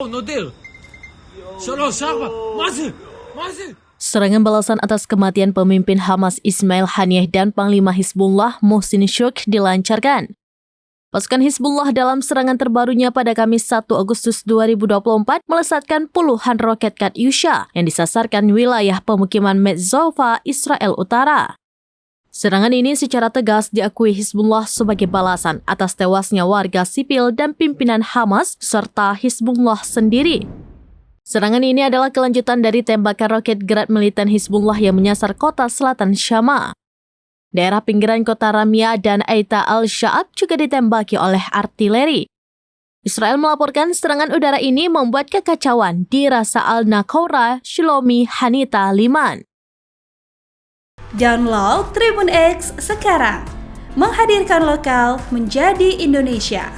Nodil. Masih. Serangan balasan atas kematian pemimpin Hamas Ismail Haniyeh dan Panglima Hizbullah Mohsin Syuk dilancarkan. Pasukan Hizbullah dalam serangan terbarunya pada Kamis 1 Agustus 2024 melesatkan puluhan roket Katyusha yang disasarkan wilayah pemukiman Metzofa, Israel Utara. Serangan ini secara tegas diakui Hizbullah sebagai balasan atas tewasnya warga sipil dan pimpinan Hamas serta Hizbullah sendiri. Serangan ini adalah kelanjutan dari tembakan roket Grad militan Hizbullah yang menyasar kota selatan Syama. Daerah pinggiran kota Ramia dan Aita al-Sha'ab juga ditembaki oleh artileri. Israel melaporkan serangan udara ini membuat kekacauan di Rasa al-Naqoura, Shlomi, Hanita, Liman. Download Tribun X sekarang, menghadirkan lokal menjadi Indonesia.